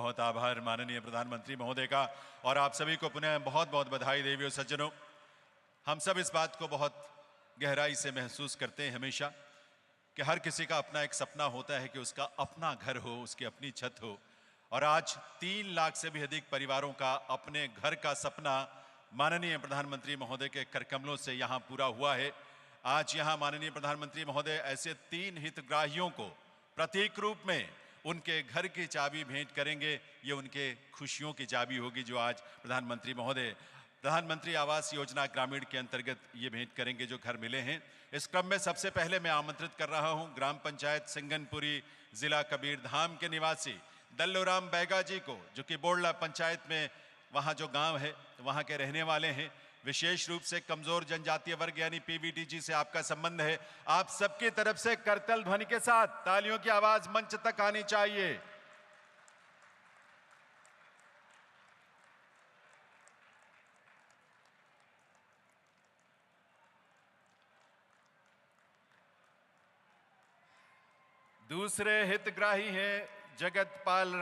बहुत आभार माननीय प्रधानमंत्री महोदय का। और आप सभी को पुनः बहुत बहुत बधाई देवियों सज्जनों। हम सब इस बात को बहुत गहराई से महसूस करते हैं हमेशा कि हर किसी का अपना एक सपना होता है कि उसका अपना घर हो, उसकी अपनी छत हो। और आज 3 लाख से भी अधिक परिवारों का अपने घर का सपना माननीय प्रधानमंत्री महोदय के करकमलों से यहाँ पूरा हुआ है। आज यहाँ माननीय प्रधानमंत्री महोदय ऐसे 3 हितग्राहियों को प्रतीक रूप में उनके घर की चाबी भेंट करेंगे। ये उनके खुशियों की चाबी होगी जो आज प्रधानमंत्री महोदय प्रधानमंत्री आवास योजना ग्रामीण के अंतर्गत ये भेंट करेंगे जो घर मिले हैं। इस क्रम में सबसे पहले मैं आमंत्रित कर रहा हूं ग्राम पंचायत सिंगनपुरी, जिला कबीरधाम के निवासी दल्लूराम बैगा जी को, जो कि बोड़ला पंचायत में वहां जो गांव है वहां के रहने वाले हैं। विशेष रूप से कमजोर जनजातीय वर्ग यानी पीवीटीजी से आपका संबंध है। आप सबकी तरफ से करतल ध्वनि के साथ तालियों की आवाज मंच तक आनी चाहिए। दूसरे हितग्राही हैं जगतपाल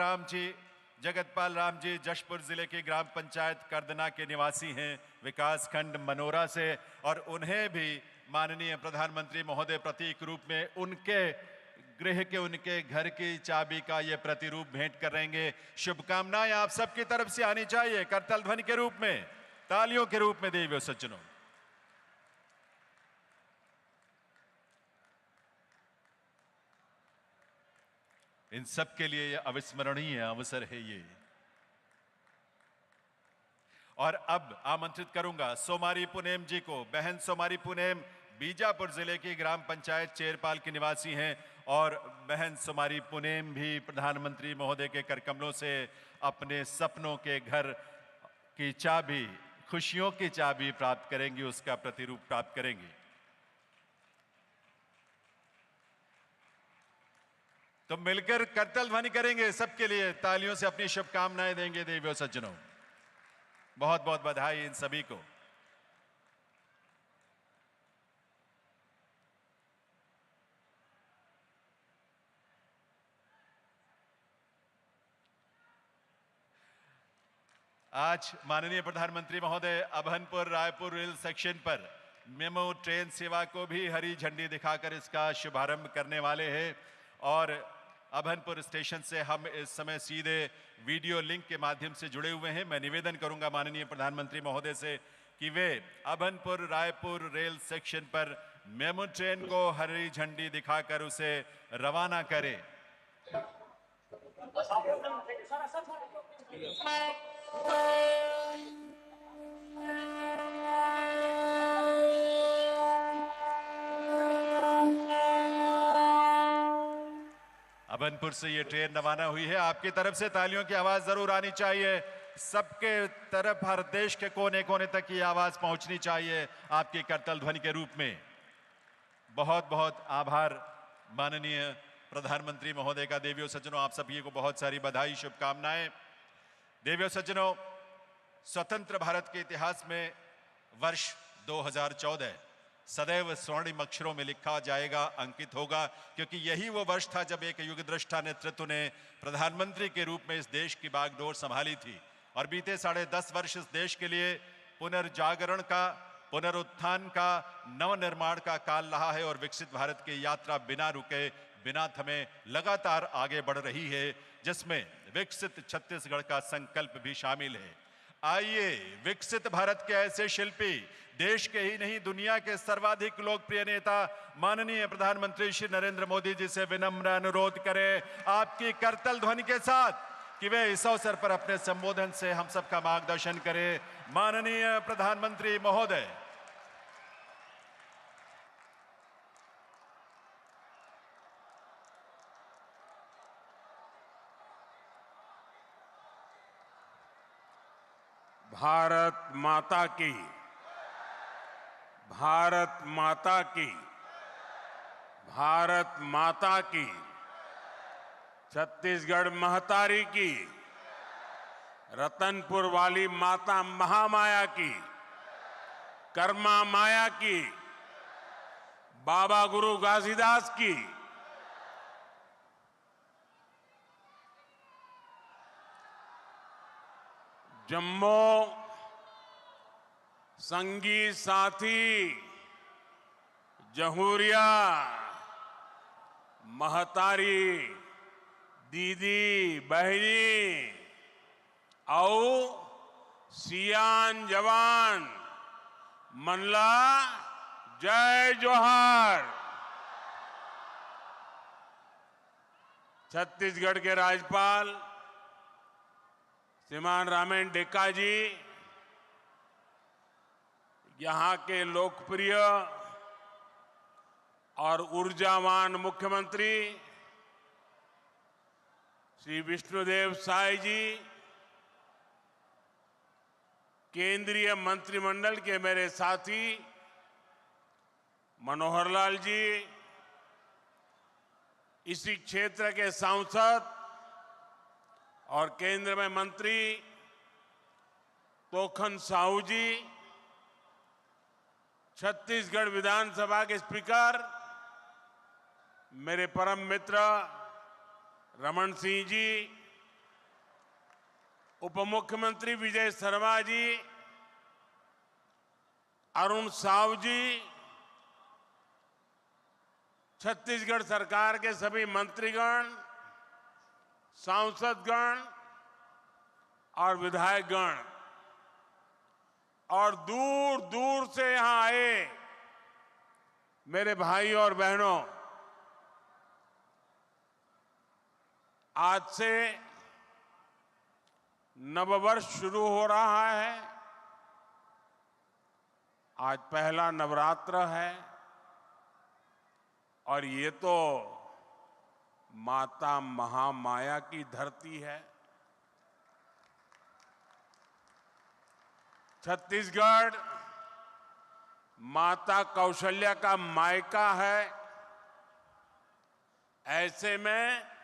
राम जी जशपुर जिले की ग्राम पंचायत करदना के निवासी हैं, विकास खंड मनोरा से। और उन्हें भी माननीय प्रधानमंत्री महोदय प्रतीक रूप में उनके गृह के, उनके घर की चाबी का ये प्रतिरूप भेंट करेंगे। शुभकामनाएं आप सबकी तरफ से आनी चाहिए करतल ध्वनि के रूप में, तालियों के रूप में देवियों सज्जनों। इन सब के लिए यह अविस्मरणीय अवसर है ये। और अब आमंत्रित करूंगा सोमारी पुनेम जी को। बहन सोमारी पुनेम बीजापुर जिले की ग्राम पंचायत चेरपाल की निवासी हैं और बहन सोमारी पुनेम भी प्रधानमंत्री महोदय के करकमलों से अपने सपनों के घर की चाबी, खुशियों की चाबी प्राप्त करेंगी, उसका प्रतिरूप प्राप्त करेंगी। तो मिलकर करतल ध्वनि करेंगे सबके लिए, तालियों से अपनी शुभकामनाएं देंगे देवियों सज्जनों। बहुत बहुत बधाई इन सभी को। आज माननीय प्रधानमंत्री महोदय अभनपुर रायपुर रेल सेक्शन पर मेमो ट्रेन सेवा को भी हरी झंडी दिखाकर इसका शुभारंभ करने वाले हैं। और अभनपुर स्टेशन से हम इस समय सीधे वीडियो लिंक के माध्यम से जुड़े हुए हैं। मैं निवेदन करूंगा माननीय प्रधानमंत्री महोदय से कि वे अभनपुर रायपुर रेल सेक्शन पर मेमो ट्रेन को हरी झंडी दिखाकर उसे रवाना करें। अभनपुर से ये ट्रेन रवाना हुई है। आपकी तरफ से तालियों की आवाज जरूर आनी चाहिए। सबके तरफ, हर देश के कोने कोने तक ये आवाज पहुंचनी चाहिए आपकी करतल ध्वनि के रूप में। बहुत बहुत आभार माननीय प्रधानमंत्री महोदय का। देवियों सज्जनों, आप सभी को बहुत सारी बधाई, शुभकामनाएं। देवियों सज्जनों, स्वतंत्र भारत के इतिहास में वर्ष 2014 सदैव स्वर्णिम अक्षरों में लिखा जाएगा, अंकित होगा, क्योंकि यही वो वर्ष था जब एक युगदृष्टा नेतृत्व ने प्रधानमंत्री के रूप में इस देश की बागडोर संभाली थी। और बीते 10.5 वर्ष इस देश के लिए पुनर्जागरण का, पुनरुत्थान का, नवनिर्माण का काल रहा है। और विकसित भारत की यात्रा बिना रुके, बिना थमे लगातार आगे बढ़ रही है, जिसमें विकसित छत्तीसगढ़ का संकल्प भी शामिल है। आइए विकसित भारत के ऐसे शिल्पी, देश के ही नहीं दुनिया के सर्वाधिक लोकप्रिय नेता माननीय प्रधानमंत्री श्री नरेंद्र मोदी जी से विनम्र अनुरोध करें आपकी करतल ध्वनि के साथ कि वे इस अवसर पर अपने संबोधन से हम सबका मार्गदर्शन करें। माननीय प्रधानमंत्री महोदय। भारत माता की, भारत माता की, भारत माता की, छत्तीसगढ़ महतारी की, रतनपुर वाली माता महामाया की, कर्मा माया की, बाबा गुरु घासीदास की, जम्मू संगी साथी जहूरिया महतारी दीदी बहनी आओ सियान जवान मनला जय जोहार। छत्तीसगढ़ के राज्यपाल श्रीमान रामेन डेका जी, यहां के लोकप्रिय और ऊर्जावान मुख्यमंत्री श्री विष्णुदेव साय जी, केंद्रीय मंत्रिमंडल के मेरे साथी मनोहर लाल जी, इसी क्षेत्र के सांसद और केंद्र में मंत्री तोखन साहू जी, छत्तीसगढ़ विधानसभा के स्पीकर मेरे परम मित्र रमन सिंह जी, उप मुख्यमंत्री विजय शर्मा जी, अरुण साव जी, छत्तीसगढ़ सरकार के सभी मंत्रीगण, सांसदगण और विधायकगण और दूर दूर से यहां आए मेरे भाई और बहनों, आज से नववर्ष शुरू हो रहा है। आज पहला नवरात्र है और ये तो माता महामाया की धरती है। छत्तीसगढ़ माता कौशल्या का मायका है। ऐसे में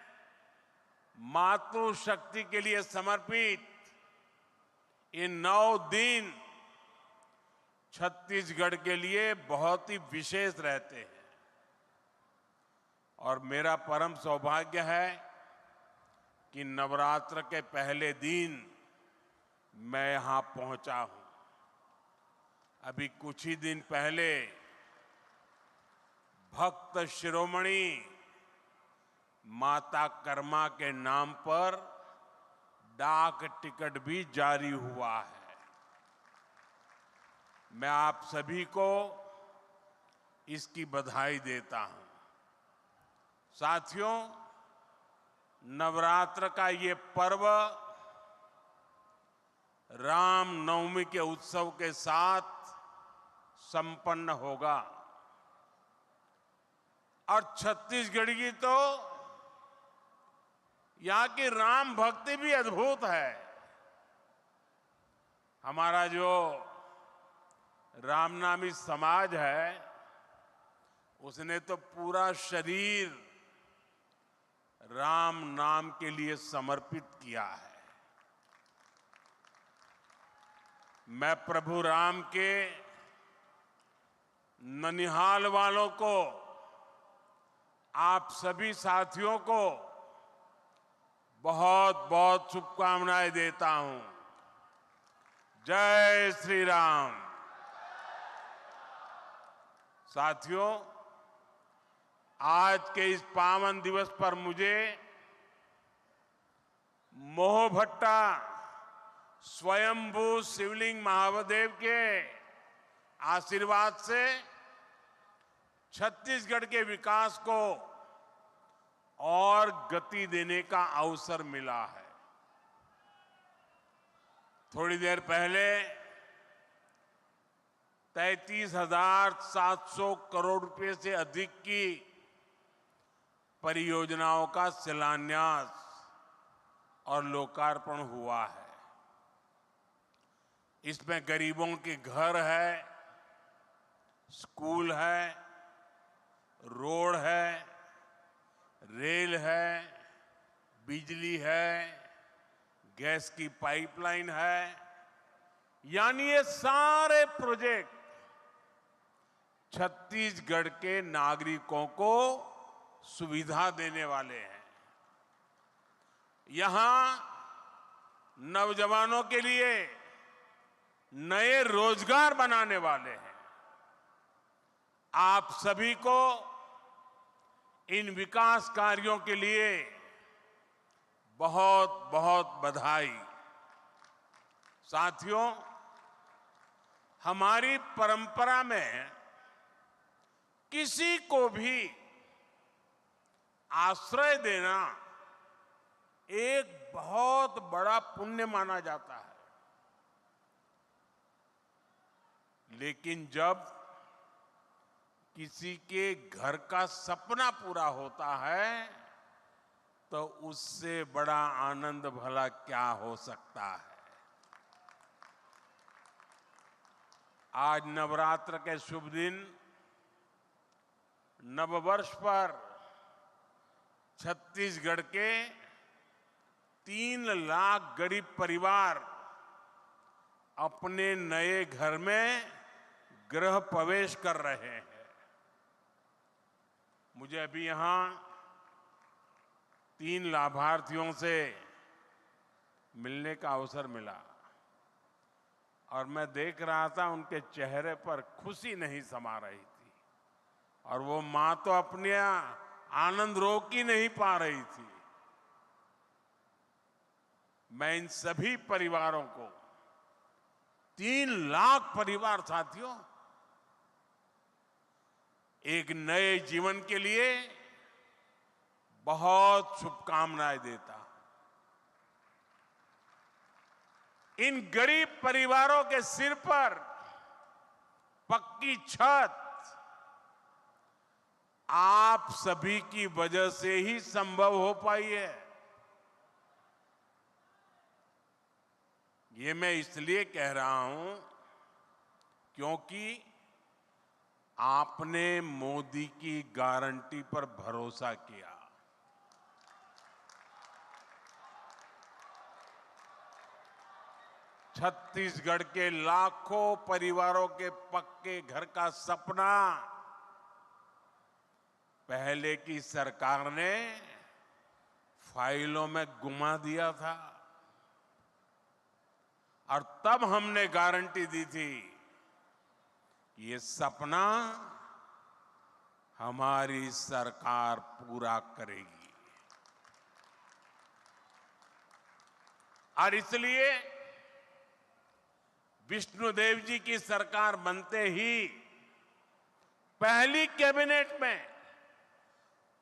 मातृशक्ति के लिए समर्पित ये 9 दिन छत्तीसगढ़ के लिए बहुत ही विशेष रहते हैं और मेरा परम सौभाग्य है कि नवरात्र के पहले दिन मैं यहां पहुंचा हूं। अभी कुछ ही दिन पहले भक्त शिरोमणि माता कर्मा के नाम पर डाक टिकट भी जारी हुआ है। मैं आप सभी को इसकी बधाई देता हूं। साथियों, नवरात्र का ये पर्व राम नवमी के उत्सव के साथ संपन्न होगा और छत्तीसगढ़ की तो यहां की राम भक्ति भी अद्भुत है। हमारा जो रामनामी समाज है उसने तो पूरा शरीर राम नाम के लिए समर्पित किया है। मैं प्रभु राम के ननिहाल वालों को, आप सभी साथियों को बहुत बहुत शुभकामनाएं देता हूं। जय श्री राम। साथियों, आज के इस पावन दिवस पर मुझे मोहभट्टा स्वयंभू शिवलिंग महादेव के आशीर्वाद से छत्तीसगढ़ के विकास को और गति देने का अवसर मिला है। थोड़ी देर पहले 33,700 करोड़ रुपए से अधिक की परियोजनाओं का शिलान्यास और लोकार्पण हुआ है। इसमें गरीबों के घर है, स्कूल है, रोड है, रेल है, बिजली है, गैस की पाइपलाइन है, यानी ये सारे प्रोजेक्ट छत्तीसगढ़ के नागरिकों को सुविधा देने वाले हैं। यहां नौजवानों के लिए नए रोजगार बनाने वाले हैं। आप सभी को इन विकास कार्यों के लिए बहुत बहुत बधाई। साथियों, हमारी परंपरा में किसी को भी आश्रय देना एक बहुत बड़ा पुण्य माना जाता है। लेकिन जब किसी के घर का सपना पूरा होता है तो उससे बड़ा आनंद भला क्या हो सकता है। आज नवरात्र के शुभ दिन, नववर्ष पर छत्तीसगढ़ के 3 लाख गरीब परिवार अपने नए घर में गृह प्रवेश कर रहे हैं। मुझे अभी यहां 3 लाभार्थियों से मिलने का अवसर मिला और मैं देख रहा था उनके चेहरे पर खुशी नहीं समा रही थी और वो मां तो अपने आनंद रोक ही नहीं पा रही थी। मैं इन सभी परिवारों को, 3 लाख परिवार साथियों, एक नए जीवन के लिए बहुत शुभकामनाएं देता। इन गरीब परिवारों के सिर पर पक्की छत आप सभी की वजह से ही संभव हो पाई है। ये मैं इसलिए कह रहा हूं क्योंकि आपने मोदी की गारंटी पर भरोसा किया। छत्तीसगढ़ के लाखों परिवारों के पक्के घर का सपना पहले की सरकार ने फाइलों में गुमा दिया था और तब हमने गारंटी दी थी कि ये सपना हमारी सरकार पूरा करेगी। और इसलिए विष्णुदेव जी की सरकार बनते ही पहली कैबिनेट में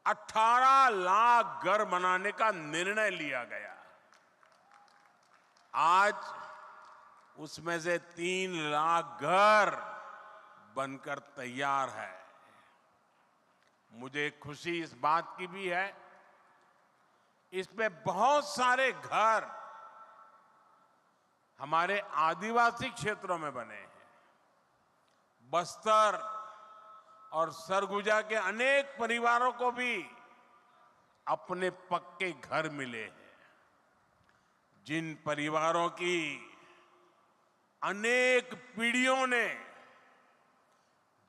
18 लाख घर बनाने का निर्णय लिया गया। आज उसमें से 3 लाख घर बनकर तैयार है। मुझे खुशी इस बात की भी है, इसमें बहुत सारे घर हमारे आदिवासी क्षेत्रों में बने हैं। बस्तर और सरगुजा के अनेक परिवारों को भी अपने पक्के घर मिले हैं। जिन परिवारों की अनेक पीढ़ियों ने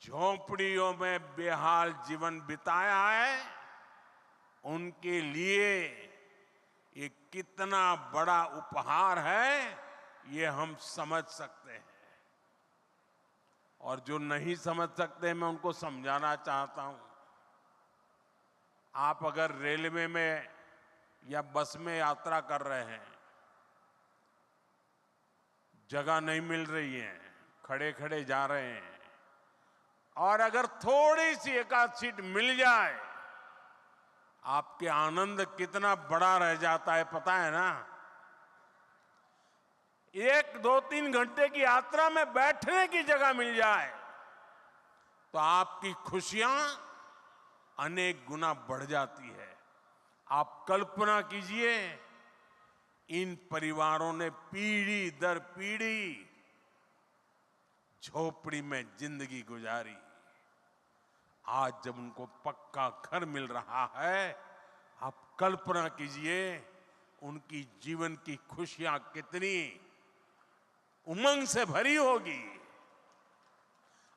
झोंपड़ियों में बेहाल जीवन बिताया है, उनके लिए ये कितना बड़ा उपहार है ये हम समझ सकते हैं। और जो नहीं समझ सकते मैं उनको समझाना चाहता हूं। आप अगर रेलवे में या बस में यात्रा कर रहे हैं, जगह नहीं मिल रही है, खड़े खड़े जा रहे हैं और अगर थोड़ी सी एक आध सीट मिल जाए, आपके आनंद कितना बड़ा रह जाता है पता है ना। 1, 2, 3 घंटे की यात्रा में बैठने की जगह मिल जाए तो आपकी खुशियां अनेक गुना बढ़ जाती है। आप कल्पना कीजिए, इन परिवारों ने पीढ़ी दर पीढ़ी झोपड़ी में जिंदगी गुजारी। आज जब उनको पक्का घर मिल रहा है, आप कल्पना कीजिए उनकी जीवन की खुशियां कितनी उमंग से भरी होगी।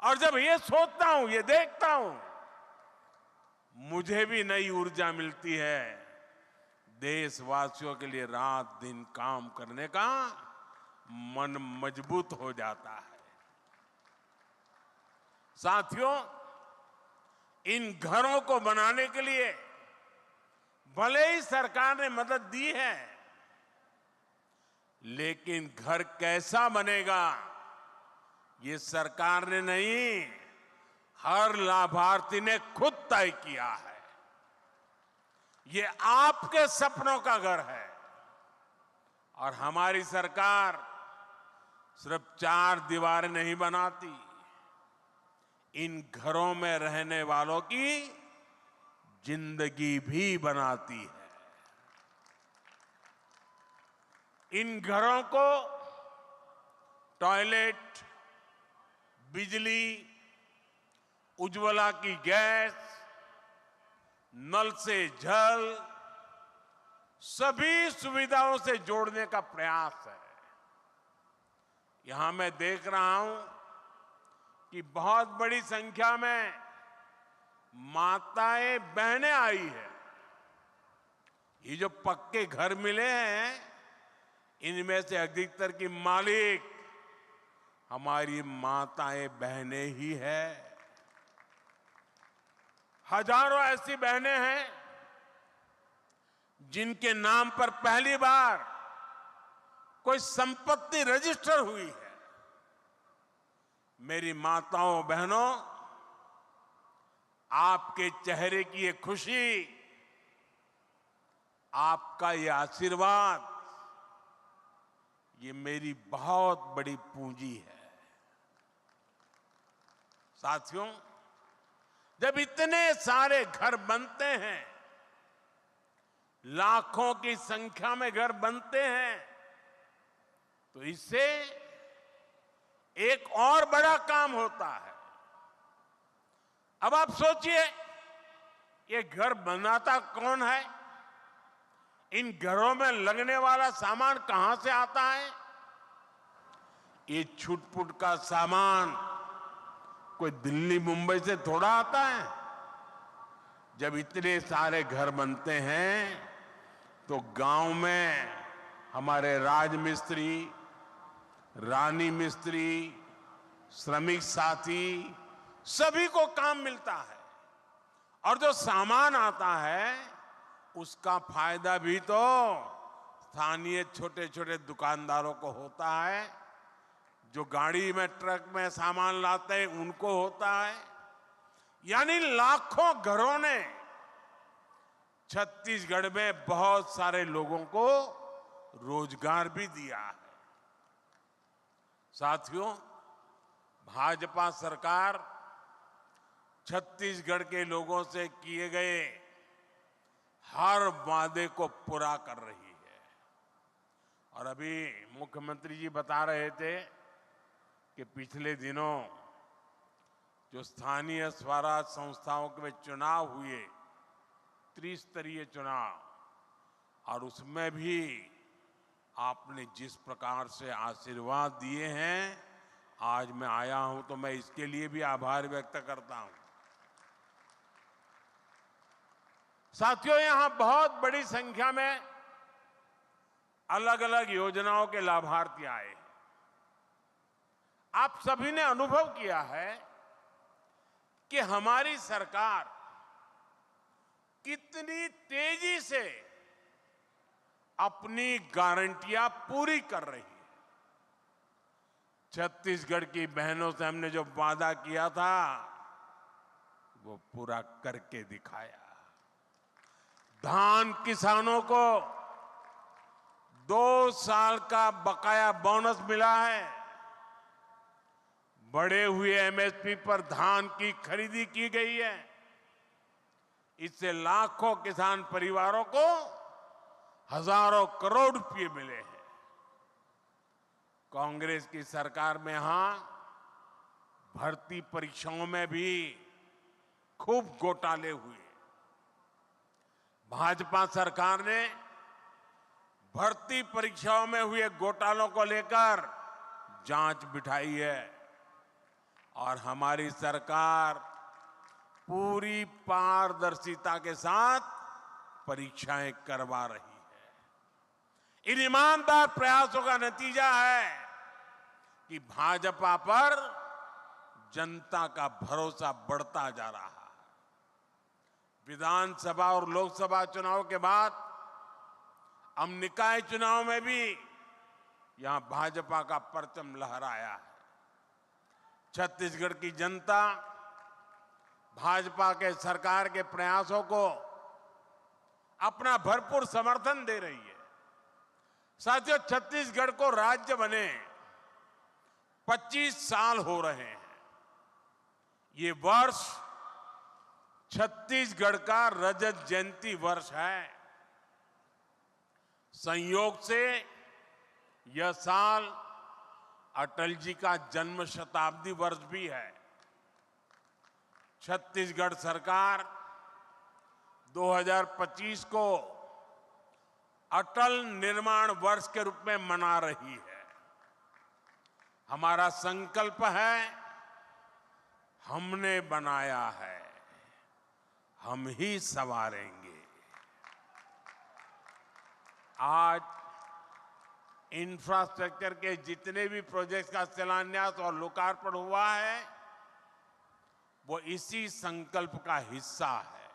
और जब ये सोचता हूं, ये देखता हूं, मुझे भी नई ऊर्जा मिलती है। देशवासियों के लिए रात दिन काम करने का मन मजबूत हो जाता है। साथियों, इन घरों को बनाने के लिए भले ही सरकार ने मदद दी है, लेकिन घर कैसा बनेगा ये सरकार ने नहीं, हर लाभार्थी ने खुद तय किया है। ये आपके सपनों का घर है और हमारी सरकार सिर्फ 4 दीवारें नहीं बनाती, इन घरों में रहने वालों की जिंदगी भी बनाती है। इन घरों को टॉयलेट, बिजली, उज्ज्वला की गैस, नल से जल, सभी सुविधाओं से जोड़ने का प्रयास है। यहां मैं देख रहा हूं कि बहुत बड़ी संख्या में माताएं बहनें आई है। ये जो पक्के घर मिले हैं, इनमें से अधिकतर की मालिक हमारी माताएं बहनें ही है। हजारों ऐसी बहनें हैं जिनके नाम पर पहली बार कोई संपत्ति रजिस्टर हुई है। मेरी माताओं बहनों, आपके चेहरे की ये खुशी, आपका ये आशीर्वाद, ये मेरी बहुत बड़ी पूंजी है। साथियों, जब इतने सारे घर बनते हैं, लाखों की संख्या में घर बनते हैं, तो इससे एक और बड़ा काम होता है। अब आप सोचिए, ये घर बनाता कौन है? इन घरों में लगने वाला सामान कहां से आता है? ये छुटपुट का सामान कोई दिल्ली मुंबई से थोड़ा आता है। जब इतने सारे घर बनते हैं तो गांव में हमारे राजमिस्त्री, रानी मिस्त्री, श्रमिक साथी, सभी को काम मिलता है और जो सामान आता है उसका फायदा भी तो स्थानीय छोटे छोटे दुकानदारों को होता है। जो गाड़ी में, ट्रक में सामान लाते हैं उनको होता है। यानी लाखों घरों ने छत्तीसगढ़ में बहुत सारे लोगों को रोजगार भी दिया है। साथियों, भाजपा सरकार छत्तीसगढ़ के लोगों से किए गए हर वादे को पूरा कर रही है। और अभी मुख्यमंत्री जी बता रहे थे कि पिछले दिनों जो स्थानीय स्वराज संस्थाओं के चुनाव हुए, त्रिस्तरीय चुनाव, और उसमें भी आपने जिस प्रकार से आशीर्वाद दिए हैं, आज मैं आया हूं तो मैं इसके लिए भी आभार व्यक्त करता हूं। साथियों, यहां बहुत बड़ी संख्या में अलग अलग योजनाओं के लाभार्थी आए। आप सभी ने अनुभव किया है कि हमारी सरकार कितनी तेजी से अपनी गारंटियां पूरी कर रही है। छत्तीसगढ़ की बहनों से हमने जो वादा किया था वो पूरा करके दिखाया। धान किसानों को 2 साल का बकाया बोनस मिला है। बढ़े हुए एमएसपी पर धान की खरीदी की गई है। इससे लाखों किसान परिवारों को हजारों करोड़ रुपए मिले हैं। कांग्रेस की सरकार में यहां भर्ती परीक्षाओं में भी खूब घोटाले हुए। भाजपा सरकार ने भर्ती परीक्षाओं में हुए घोटालों को लेकर जांच बिठाई है और हमारी सरकार पूरी पारदर्शिता के साथ परीक्षाएं करवा रही है। इन ईमानदार प्रयासों का नतीजा है कि भाजपा पर जनता का भरोसा बढ़ता जा रहा है। विधानसभा और लोकसभा चुनाव के बाद अब निकाय चुनाव में भी यहां भाजपा का परचम लहराया है। छत्तीसगढ़ की जनता भाजपा के सरकार के प्रयासों को अपना भरपूर समर्थन दे रही है। साथियों, छत्तीसगढ़ को राज्य बने 25 साल हो रहे हैं। ये वर्ष छत्तीसगढ़ का रजत जयंती वर्ष है। संयोग से यह साल अटल जी का जन्म शताब्दी वर्ष भी है। छत्तीसगढ़ सरकार 2025 को अटल निर्माण वर्ष के रूप में मना रही है। हमारा संकल्प है, हमने बनाया है, हम ही संवारेंगे। आज इंफ्रास्ट्रक्चर के जितने भी प्रोजेक्ट्स का शिलान्यास और लोकार्पण हुआ है, वो इसी संकल्प का हिस्सा है।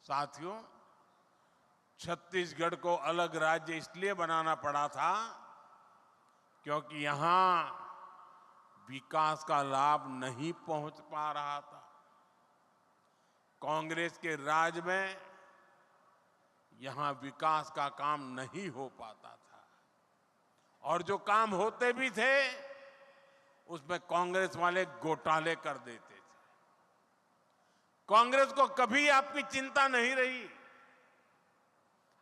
साथियों, छत्तीसगढ़ को अलग राज्य इसलिए बनाना पड़ा था क्योंकि यहां विकास का लाभ नहीं पहुंच पा रहा था। कांग्रेस के राज में यहां विकास का काम नहीं हो पाता था, और जो काम होते भी थे उसमें कांग्रेस वाले घोटाले कर देते थे। कांग्रेस को कभी आपकी चिंता नहीं रही।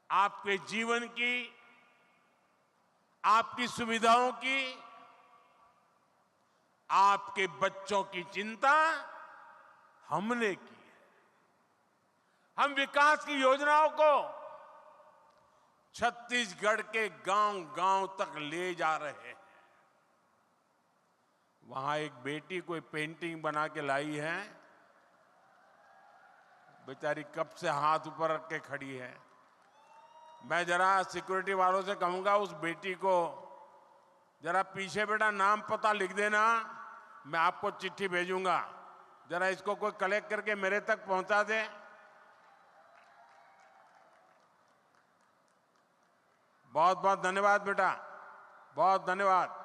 आपके जीवन की, आपकी सुविधाओं की, आपके बच्चों की चिंता हमने की है। हम विकास की योजनाओं को छत्तीसगढ़ के गांव-गांव तक ले जा रहे हैं। वहां एक बेटी कोई पेंटिंग बना के लाई है, बेचारी कब से हाथ ऊपर रख के खड़ी है। मैं जरा सिक्योरिटी वालों से कहूंगा उस बेटी को जरा पीछे बेटा नाम पता लिख देना, मैं आपको चिट्ठी भेजूंगा, जरा इसको कोई कलेक्ट करके मेरे तक पहुंचा दे। बहुत बहुत धन्यवाद बेटा, बहुत धन्यवाद।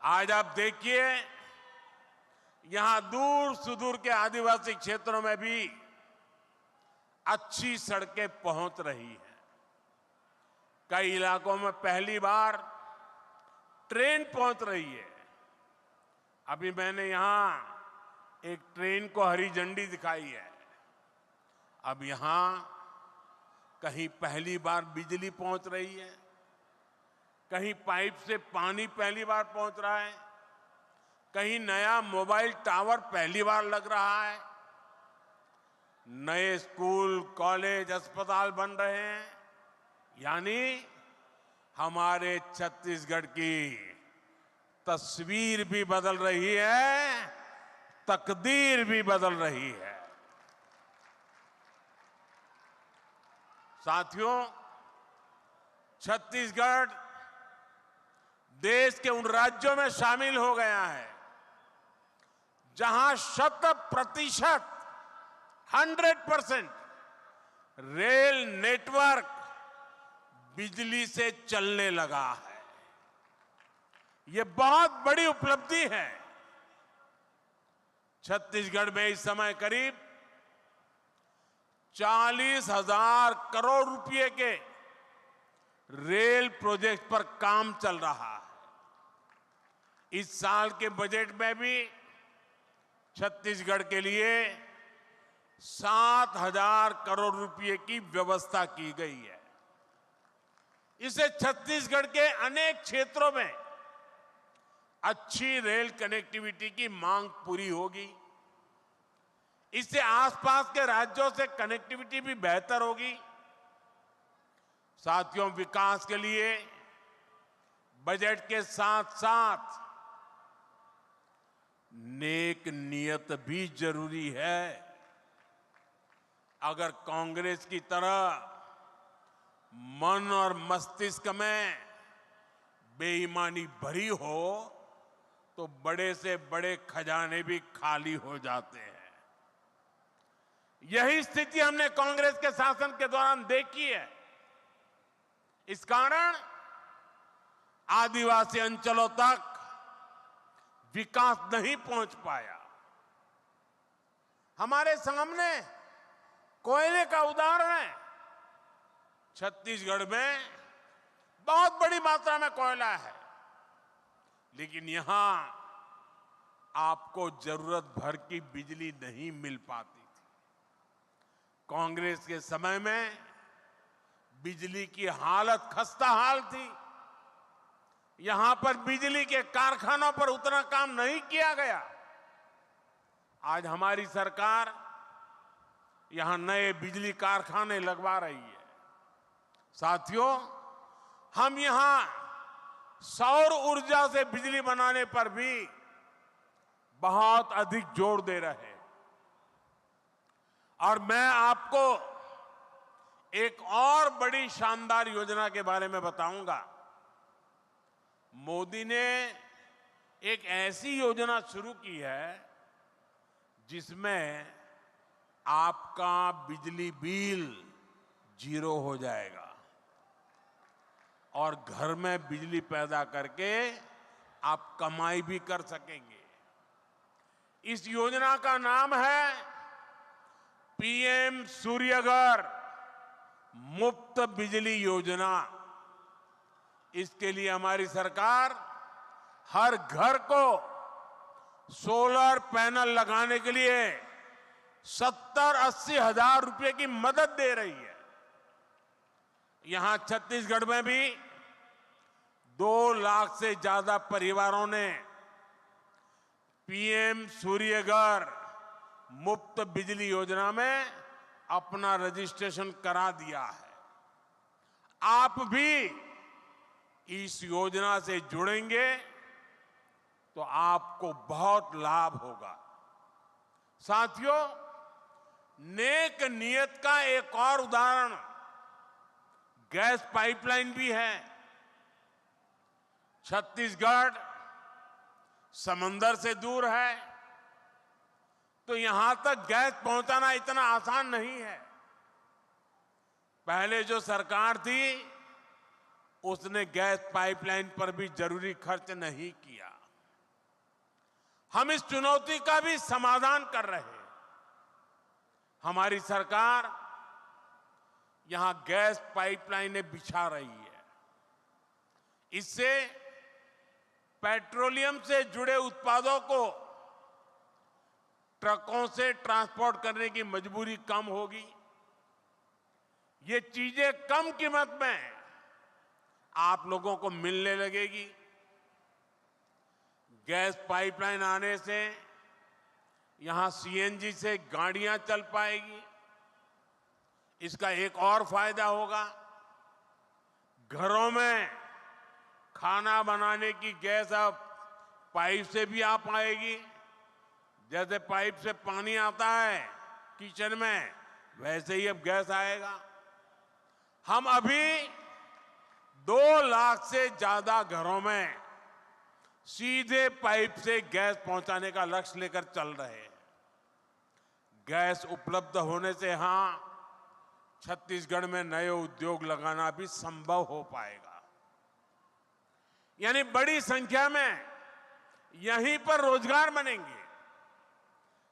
आज आप देखिए, यहां दूर सुदूर के आदिवासी क्षेत्रों में भी अच्छी सड़कें पहुंच रही हैं। कई इलाकों में पहली बार ट्रेन पहुंच रही है। अभी मैंने यहां एक ट्रेन को हरी झंडी दिखाई है। अब यहां कहीं पहली बार बिजली पहुंच रही है, कहीं पाइप से पानी पहली बार पहुंच रहा है, कहीं नया मोबाइल टावर पहली बार लग रहा है, नए स्कूल, कॉलेज, अस्पताल बन रहे हैं। यानी हमारे छत्तीसगढ़ की तस्वीर भी बदल रही है, तकदीर भी बदल रही है। साथियों, छत्तीसगढ़ देश के उन राज्यों में शामिल हो गया है जहां 100% 100% रेल नेटवर्क बिजली से चलने लगा है। यह बहुत बड़ी उपलब्धि है। छत्तीसगढ़ में इस समय करीब 40,000 करोड़ रुपए के रेल प्रोजेक्ट पर काम चल रहा है। इस साल के बजट में भी छत्तीसगढ़ के लिए 7,000 करोड़ रुपए की व्यवस्था की गई है। इससे छत्तीसगढ़ के अनेक क्षेत्रों में अच्छी रेल कनेक्टिविटी की मांग पूरी होगी। इससे आसपास के राज्यों से कनेक्टिविटी भी बेहतर होगी। साथियों, विकास के लिए बजट के साथ साथ नेक नियत भी जरूरी है। अगर कांग्रेस की तरह मन और मस्तिष्क में बेईमानी भरी हो तो बड़े से बड़े खजाने भी खाली हो जाते हैं। यही स्थिति हमने कांग्रेस के शासन के दौरान देखी है। इस कारण आदिवासी अंचलों तक विकास नहीं पहुंच पाया। हमारे सामने कोयले का उदाहरण है। छत्तीसगढ़ में बहुत बड़ी मात्रा में कोयला है, लेकिन यहां आपको जरूरत भर की बिजली नहीं मिल पाती थी। कांग्रेस के समय में बिजली की हालत खस्ता हाल थी। यहां पर बिजली के कारखानों पर उतना काम नहीं किया गया। आज हमारी सरकार यहां नए बिजली कारखाने लगवा रही है। साथियों, हम यहां सौर ऊर्जा से बिजली बनाने पर भी बहुत अधिक जोर दे रहे हैं। और मैं आपको एक और बड़ी शानदार योजना के बारे में बताऊंगा। मोदी ने एक ऐसी योजना शुरू की है जिसमें आपका बिजली बिल 0 हो जाएगा और घर में बिजली पैदा करके आप कमाई भी कर सकेंगे। इस योजना का नाम है पीएम सूर्यघर मुफ्त बिजली योजना। इसके लिए हमारी सरकार हर घर को सोलर पैनल लगाने के लिए 70-80 हजार रुपए की मदद दे रही है। यहां छत्तीसगढ़ में भी 2 लाख से ज्यादा परिवारों ने पीएम सूर्यघर मुफ्त बिजली योजना में अपना रजिस्ट्रेशन करा दिया है। आप भी इस योजना से जुड़ेंगे तो आपको बहुत लाभ होगा। साथियों, नेक नियत का एक और उदाहरण गैस पाइपलाइन भी है। छत्तीसगढ़ समंदर से दूर है, तो यहां तक गैस पहुंचाना इतना आसान नहीं है। पहले जो सरकार थी उसने गैस पाइपलाइन पर भी जरूरी खर्च नहीं किया। हम इस चुनौती का भी समाधान कर रहे हैं। हमारी सरकार यहां गैस पाइपलाइनें बिछा रही है। इससे पेट्रोलियम से जुड़े उत्पादों को ट्रकों से ट्रांसपोर्ट करने की मजबूरी कम होगी। ये चीजें कम कीमत में आप लोगों को मिलने लगेगी। गैस पाइपलाइन आने से यहां सीएनजी से गाड़ियां चल पाएगी। इसका एक और फायदा होगा, घरों में खाना बनाने की गैस अब पाइप से भी आ पाएगी। जैसे पाइप से पानी आता है किचन में, वैसे ही अब गैस आएगा। हम अभी 2 लाख से ज्यादा घरों में सीधे पाइप से गैस पहुंचाने का लक्ष्य लेकर चल रहे हैं। गैस उपलब्ध होने से यहां छत्तीसगढ़ में नए उद्योग लगाना भी संभव हो पाएगा। यानी बड़ी संख्या में यहीं पर रोजगार बनेंगे।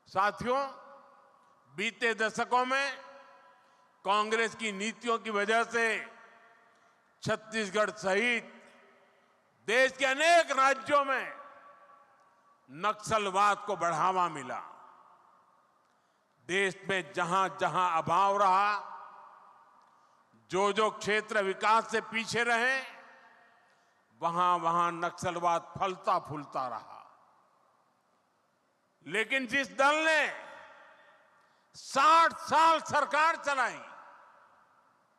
साथियों, बीते दशकों में कांग्रेस की नीतियों की वजह से छत्तीसगढ़ सहित देश के अनेक राज्यों में नक्सलवाद को बढ़ावा मिला। देश में जहां जहां अभाव रहा, जो क्षेत्र विकास से पीछे रहे, वहां वहां नक्सलवाद फलता फूलता रहा। लेकिन जिस दल ने 60 साल सरकार चलाई,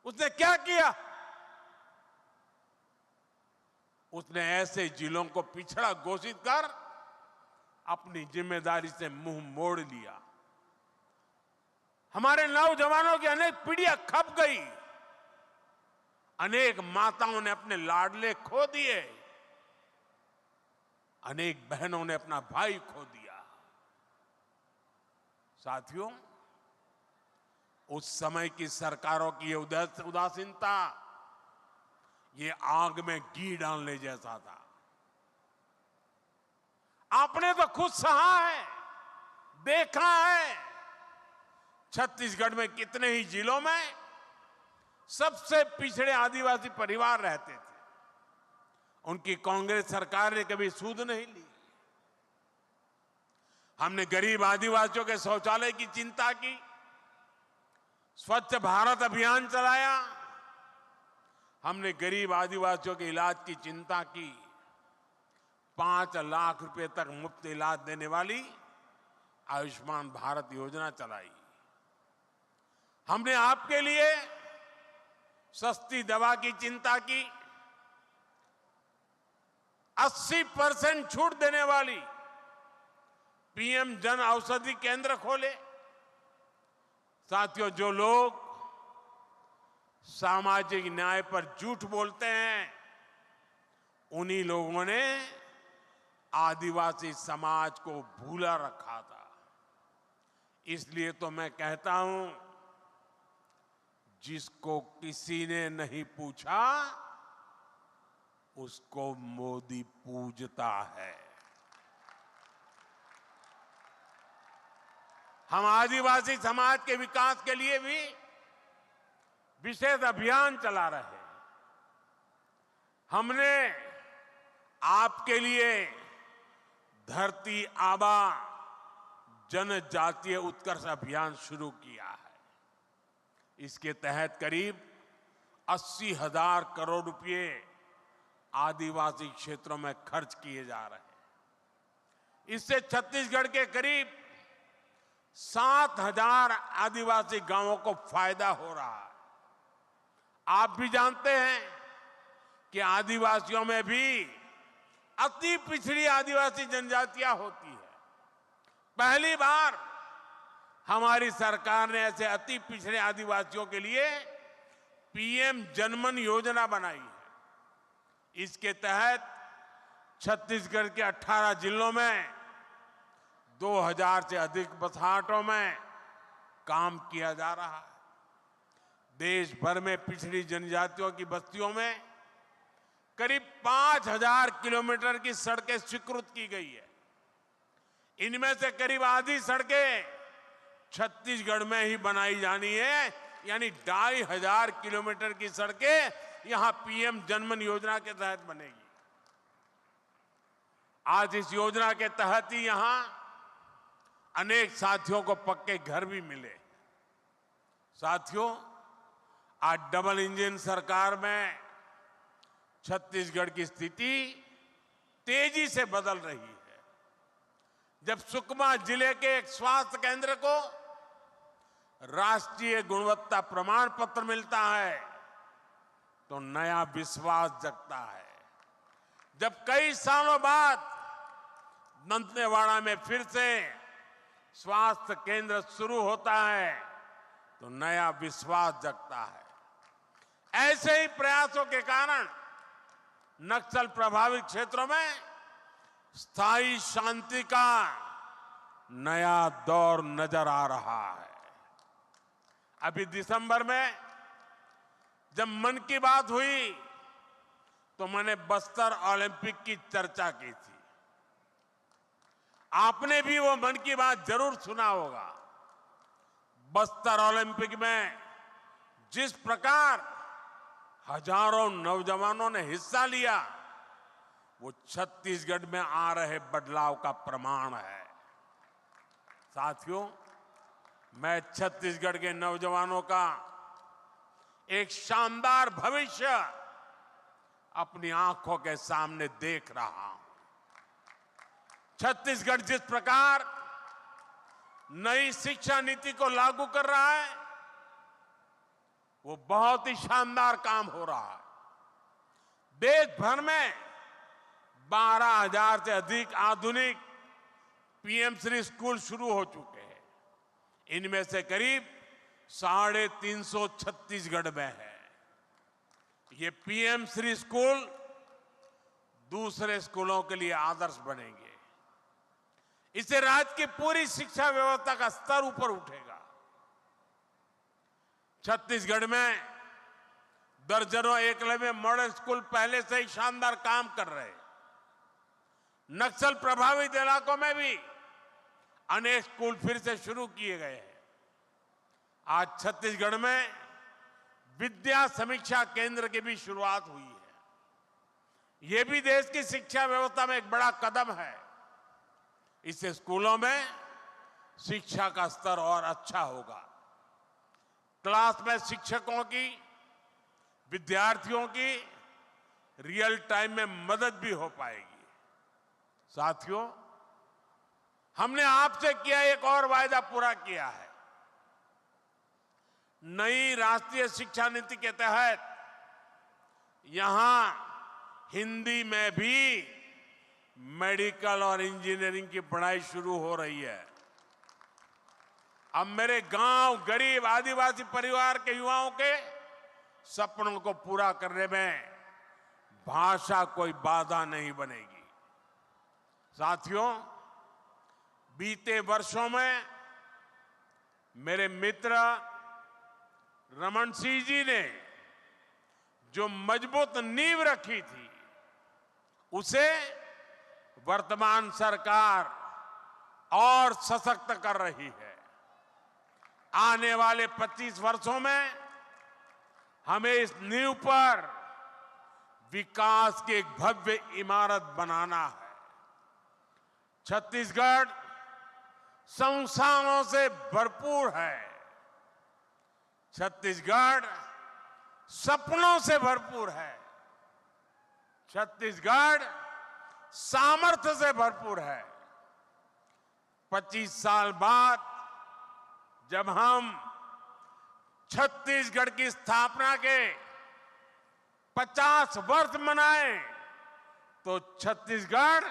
उसने क्या किया? उसने ऐसे जिलों को पिछड़ा घोषित कर अपनी जिम्मेदारी से मुंह मोड़ लिया। हमारे नौजवानों की अनेक पीढ़ियां खप गई। अनेक माताओं ने अपने लाडले खो दिए। अनेक बहनों ने अपना भाई खो दिया। साथियों, उस समय की सरकारों की ये उदासीनता, ये आग में घी डालने जैसा था। आपने तो खुद सहा है, देखा है। छत्तीसगढ़ में कितने ही जिलों में सबसे पिछड़े आदिवासी परिवार रहते थे। उनकी कांग्रेस सरकार ने कभी सूध नहीं ली। हमने गरीब आदिवासियों के शौचालय की चिंता की, स्वच्छ भारत अभियान चलाया। हमने गरीब आदिवासियों के इलाज की चिंता की। 5 लाख रुपए तक मुफ्त इलाज देने वाली आयुष्मान भारत योजना चलाई। हमने आपके लिए सस्ती दवा की चिंता की। 80% छूट देने वाली पीएम जन औषधि केंद्र खोले। साथियों, जो लोग सामाजिक न्याय पर झूठ बोलते हैं, उन्हीं लोगों ने आदिवासी समाज को भूला रखा था। इसलिए तो मैं कहता हूं, जिसको किसी ने नहीं पूछा, उसको मोदी पूजता है। हम आदिवासी समाज के विकास के लिए भी विशेष अभियान चला रहे हैं। हमने आपके लिए धरती आबा जनजातीय उत्कर्ष अभियान शुरू किया है। इसके तहत करीब 80,000 करोड़ रुपए आदिवासी क्षेत्रों में खर्च किए जा रहे हैं। इससे छत्तीसगढ़ के करीब 7,000 आदिवासी गांवों को फायदा हो रहा है। आप भी जानते हैं कि आदिवासियों में भी अति पिछड़ी आदिवासी जनजातियां होती है। पहली बार हमारी सरकार ने ऐसे अति पिछड़े आदिवासियों के लिए पीएम जनमन योजना बनाई है। इसके तहत छत्तीसगढ़ के 18 जिलों में 2000 से अधिक बसाहटों में काम किया जा रहा है। देश भर में पिछड़ी जनजातियों की बस्तियों में करीब 5000 किलोमीटर की सड़कें स्वीकृत की गई है। इनमें से करीब आधी सड़कें छत्तीसगढ़ में ही बनाई जानी है, यानी 2500 किलोमीटर की सड़कें यहां पीएम जनमन योजना के तहत बनेगी। आज इस योजना के तहत ही यहां अनेक साथियों को पक्के घर भी मिले। साथियों, आज डबल इंजन सरकार में छत्तीसगढ़ की स्थिति तेजी से बदल रही है। जब सुकमा जिले के एक स्वास्थ्य केंद्र को राष्ट्रीय गुणवत्ता प्रमाण पत्र मिलता है, तो नया विश्वास जगता है। जब कई सालों बाद दंतेवाड़ा में फिर से स्वास्थ्य केंद्र शुरू होता है, तो नया विश्वास जगता है। ऐसे ही प्रयासों के कारण नक्सल प्रभावित क्षेत्रों में स्थायी शांति का नया दौर नजर आ रहा है। अभी दिसंबर में जब मन की बात हुई, तो मैंने बस्तर ओलंपिक की चर्चा की थी। आपने भी वो मन की बात जरूर सुना होगा। बस्तर ओलंपिक में जिस प्रकार हजारों नौजवानों ने हिस्सा लिया, वो छत्तीसगढ़ में आ रहे बदलाव का प्रमाण है। साथियों, मैं छत्तीसगढ़ के नौजवानों का एक शानदार भविष्य अपनी आंखों के सामने देख रहा हूं। छत्तीसगढ़ जिस प्रकार नई शिक्षा नीति को लागू कर रहा है, वो बहुत ही शानदार काम हो रहा है। देश भर में 12,000 से अधिक आधुनिक पीएम श्री स्कूल शुरू हो चुके हैं। इनमें से करीब 350 छत्तीसगढ़ में है। ये पीएम श्री स्कूल दूसरे स्कूलों के लिए आदर्श बनेंगे। इससे राज्य की पूरी शिक्षा व्यवस्था का स्तर ऊपर उठेगा। छत्तीसगढ़ में दर्जनों एकलव्य मॉडल स्कूल पहले से ही शानदार काम कर रहे हैं। नक्सल प्रभावित इलाकों में भी अनेक स्कूल फिर से शुरू किए गए हैं। आज छत्तीसगढ़ में विद्या समीक्षा केंद्र की भी शुरुआत हुई है। यह भी देश की शिक्षा व्यवस्था में एक बड़ा कदम है। इससे स्कूलों में शिक्षा का स्तर और अच्छा होगा। क्लास में शिक्षकों की, विद्यार्थियों की रियल टाइम में मदद भी हो पाएगी। साथियों, हमने आपसे किया एक और वायदा पूरा किया है। नई राष्ट्रीय शिक्षा नीति के तहत यहां हिंदी में भी मेडिकल और इंजीनियरिंग की पढ़ाई शुरू हो रही है। अब मेरे गांव, गरीब आदिवासी परिवार के युवाओं के सपनों को पूरा करने में भाषा कोई बाधा नहीं बनेगी। साथियों, बीते वर्षों में मेरे मित्र रमन सिंह जी ने जो मजबूत नींव रखी थी, उसे वर्तमान सरकार और सशक्त कर रही है। आने वाले 25 वर्षों में हमें इस नींव पर विकास की एक भव्य इमारत बनाना है। छत्तीसगढ़ संस्थानों से भरपूर है। छत्तीसगढ़ सपनों से भरपूर है। छत्तीसगढ़ सामर्थ्य से भरपूर है। 25 साल बाद जब हम छत्तीसगढ़ की स्थापना के 50 वर्ष मनाएं, तो छत्तीसगढ़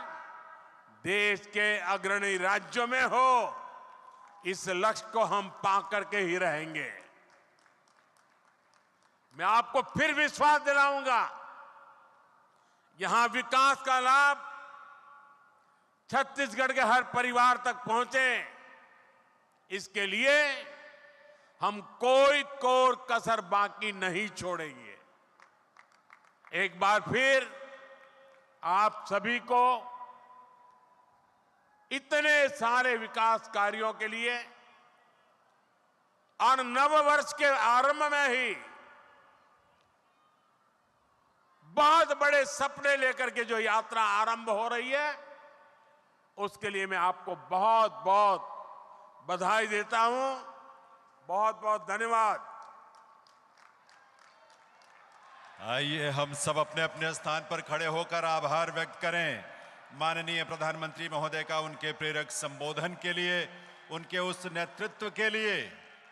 देश के अग्रणी राज्यों में हो, इस लक्ष्य को हम पाकर के ही रहेंगे। मैं आपको फिर विश्वास दिलाऊंगा, यहां विकास का लाभ छत्तीसगढ़ के हर परिवार तक पहुंचे, इसके लिए हम कोई कोर कसर बाकी नहीं छोड़ेंगे। एक बार फिर आप सभी को इतने सारे विकास कार्यों के लिए और नव वर्ष के आरंभ में ही बहुत बड़े सपने लेकर के जो यात्रा आरंभ हो रही है, उसके लिए मैं आपको बहुत बहुत बधाई देता हूं। बहुत बहुत धन्यवाद। आइए हम सब अपने अपने स्थान पर खड़े होकर आभार व्यक्त करें माननीय प्रधानमंत्री महोदय का उनके प्रेरक संबोधन के लिए, उनके उस नेतृत्व के लिए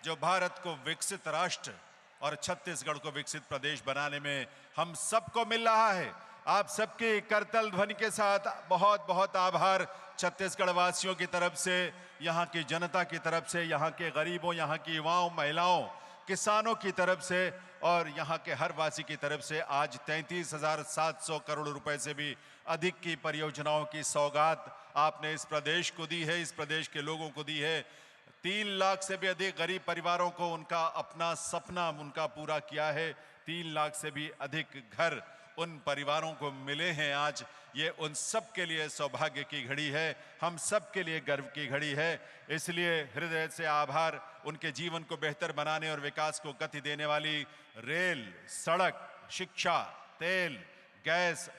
जो भारत को विकसित राष्ट्र और छत्तीसगढ़ को विकसित प्रदेश बनाने में हम सबको मिल रहा है। आप सबकी करतल ध्वनि के साथ बहुत बहुत आभार छत्तीसगढ़ वासियों की तरफ से, यहाँ की जनता की तरफ से, यहाँ के गरीबों, यहाँ की युवाओं, महिलाओं, किसानों की तरफ से और यहाँ के हर वासी की तरफ से। आज 33,700 करोड़ रुपए से भी अधिक की परियोजनाओं की सौगात आपने इस प्रदेश को दी है, इस प्रदेश के लोगों को दी है। 3 लाख से भी अधिक गरीब परिवारों को उनका अपना सपना उनका पूरा किया है। 3 लाख से भी अधिक घर उन परिवारों को मिले हैं। आज ये उन सब के लिए सौभाग्य की घड़ी है, हम सब के लिए गर्व की घड़ी है। इसलिए हृदय से आभार। उनके जीवन को बेहतर बनाने और विकास को गति देने वाली रेल, सड़क, शिक्षा, तेल, गैस